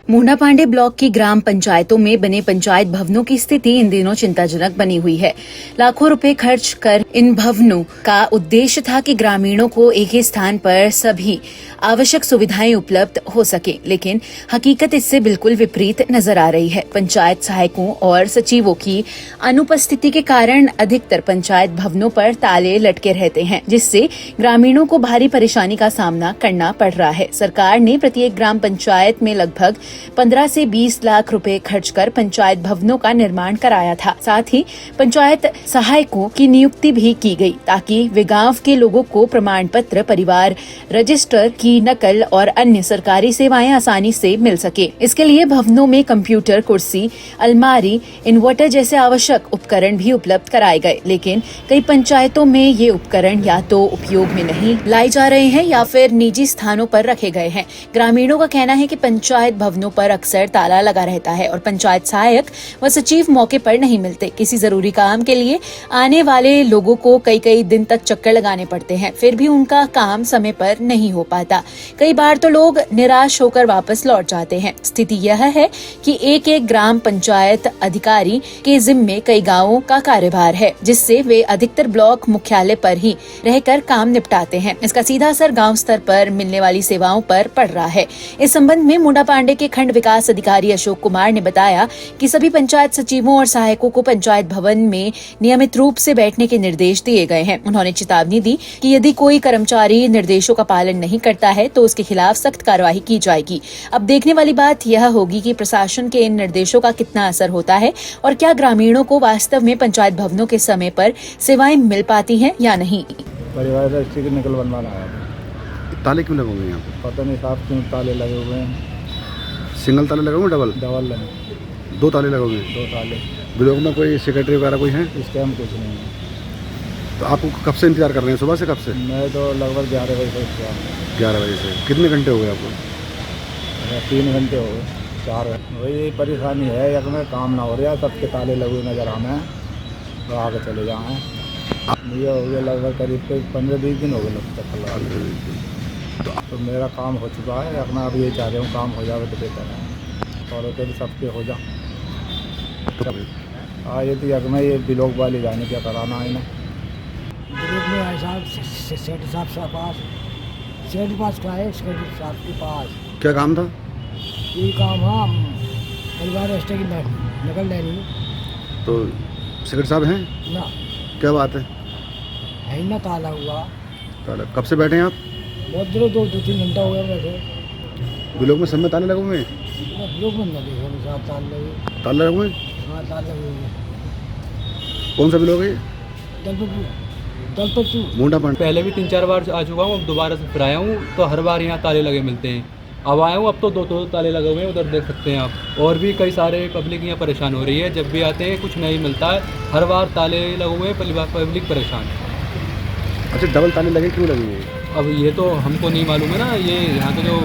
मुंडापांडे block की ग्राम पंचायतों में बने पंचायत भवनों की स्थिति इन दिनों चिंताजनक बनी हुई है। लाखों रुपए खर्च कर इन भवनों का उद्देश्य था कि ग्रामीणों को एक ही स्थान पर सभी आवश्यक सुविधाएं उपलब्ध हो सके, लेकिन हकीकत इससे बिल्कुल विपरीत नजर आ रही है। पंचायत सहायकों और सचिवों की अनुपस्थिति के कारण अधिकतर पंचायत भवनों पर ताले लटके रहते हैं, जिससे ग्रामीणों को भारी परेशानी का सामना करना पड़ रहा है। सरकार ने प्रत्येक ग्राम पंचायत में लगभग 15 से 20 लाख रुपए खर्च कर पंचायत भवनों का निर्माण कराया था। साथ ही पंचायत सहायकों की नियुक्ति भी की गई, ताकि वे गांव के लोगों को प्रमाण पत्र, परिवार रजिस्टर की नकल और अन्य सरकारी सेवाएं आसानी से मिल सके। इसके लिए भवनों में कंप्यूटर, कुर्सी, अलमारी, इन्वर्टर जैसे आवश्यक उपकरण भी उपलब्ध कराए गए, लेकिन कई पंचायतों में ये उपकरण या तो उपयोग में नहीं लाए जा रहे हैं या फिर निजी स्थानों पर रखे गए हैं। ग्रामीणों का कहना है कि पंचायत भवनों पर अक्सर ताला लगा रहता है और पंचायत सहायक व सचिव मौके पर नहीं मिलते। किसी जरूरी काम के लिए आने वाले लोगों को कई कई दिन तक चक्कर लगाने पड़ते हैं, फिर भी उनका काम समय पर नहीं हो पाता। कई बार तो लोग निराश होकर वापस लौट जाते हैं। स्थिति यह है कि एक एक ग्राम पंचायत अधिकारी के जिम्मे कई गाँवों का कार्यभार है, जिससे वे अधिकतर ब्लॉक मुख्यालय पर ही रहकर काम निपटाते हैं। इसका सीधा असर गाँव स्तर पर मिलने वाली सेवाओं पर पड़ रहा है। इस संबंध में मुंडापांडे के खंड विकास अधिकारी अशोक कुमार ने बताया कि सभी पंचायत सचिवों और सहायकों को पंचायत भवन में नियमित रूप से बैठने के निर्देश दिए गए हैं। उन्होंने चेतावनी दी कि यदि कोई कर्मचारी निर्देशों का पालन नहीं करता है तो उसके खिलाफ सख्त कार्रवाई की जाएगी। अब देखने वाली बात यह होगी कि प्रशासन के इन निर्देशों का कितना असर होता है और क्या ग्रामीणों को वास्तव में पंचायत भवनों के समय पर सेवाएं मिल पाती हैं या नहीं। परिवार रजिस्ट्री की नकल बनवाना है। ताले क्यों लगे हुए हैं यहाँ पे? पता नहीं साहब क्यों ताले लगे हुए हैं। सिंगल ताले लगे हुए हैं? डबल लगे। 2 ताले लगे हुए हैं। 2 ताले। ब्लॉक में कोई सेक्रेटरी वगैरह कोई है? इस टाइम कुछ नहीं है। तो आपको कब से इंतजार कर रहे हैं? सुबह से कब से? मैं तो लगभग 11 बजे से 11 बजे से। कितने घंटे हो गए आपको? 3 घंटे हो गए, 4 घंटे। वही परेशानी है, एक में काम ना हो रहा, सबके ताले लगे हुए नजर आना है तो आगे चले जाए। ये हो गया लगभग करीब 15-20 दिन हो गए तो मेरा काम हो चुका है। अपना अब ये चाह रहा हूँ काम हो जाए तो बेहतर है और भी सबके हो जा। हाँ, ये तो यक में ये ब्लॉक वाले जाने क्या कराना है ना। ब्लॉक में आए साहब सेठ साहब के पास, सेठ के पास क्या है, सेठ साहब के पास क्या काम था? ये काम हाँ परिवार रजिस्टर की नकल लेनी। तो सेक्रेटरी साहब हैं ना? क्या बात है ना, ताला हुआ। ताला कब से बैठे हैं आप? बहुत देर 2-3 घंटा हो गया बैठे। ब्लॉक में सब में ताले लगे हुए हैं? ब्लॉक में ना देखो साहब ताले लगे। ताले लगे हुए हैं? हाँ ताले लगे हुए हैं। कौन सा ब्लॉक है? दलपतू मुंडापांडे। पहले भी 3-4 बार आ चुका हूँ, अब दोबारा से फिर आया हूँ तो हर बार यहाँ ताले लगे मिलते हैं। अब आया हूँ, अब तो 2 ताले लगे हुए हैं, उधर देख सकते हैं आप। और भी कई सारे पब्लिक यहाँ परेशान हो रही है, जब भी आते हैं कुछ नहीं मिलता है, हर बार ताले लगे हुए हैं, पब्लिक परेशान है। अच्छा, डबल ताले लगे क्यों लगे हुए हैं? अब ये तो हमको नहीं मालूम है ना, ये यहाँ के जो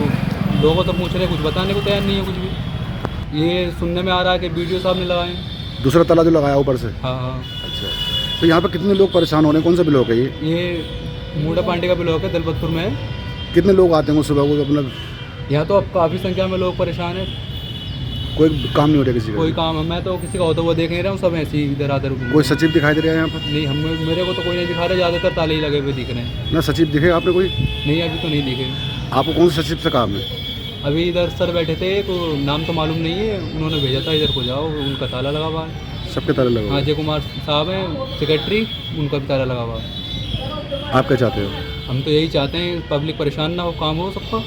लोगों से पूछ रहे हैं, कुछ बताने को तैयार नहीं है कुछ भी। ये सुनने में आ रहा है कि वीडियो साहब ने लगाए। दूसरा ताला जो लगाया ऊपर से? हाँ हाँ। अच्छा, तो यहाँ पे कितने लोग परेशान हो रहे हैं? कौन सा ब्लॉक है ये मुंडापांडे का ब्लॉक है, दलपतपुर में है। कितने लोग आते हैं सुबह को? अपना यहाँ तो अब काफ़ी संख्या में लोग परेशान हैं। कोई काम नहीं हो रहा किसी का? कोई काम है, मैं तो किसी का होता हुआ देख नहीं रहा हूँ, सब ऐसे ही इधर आधर। कोई सचिव दिखाई दे रहा है यहाँ पर? नहीं, मेरे को तो कोई नहीं दिखा रहा, ज़्यादातर ताले ही लगे हुए दिख रहे हैं। ना सचिव दिखे आपने कोई? नहीं, अभी तो नहीं दिखे। आपको कौन से सचिव से काम है? अभी इधर सर बैठे थे, तो नाम तो मालूम नहीं है, उन्होंने भेजा था इधर को जाओ, उनका ताला लगा हुआ है। सबके ताले लगा हुआ है? अजय कुमार साहब हैं सेक्रेटरी, उनका भी ताला लगा हुआ है। आप क्या चाहते हो? हम तो यही चाहते हैं पब्लिक परेशान ना हो, काम हो सबका।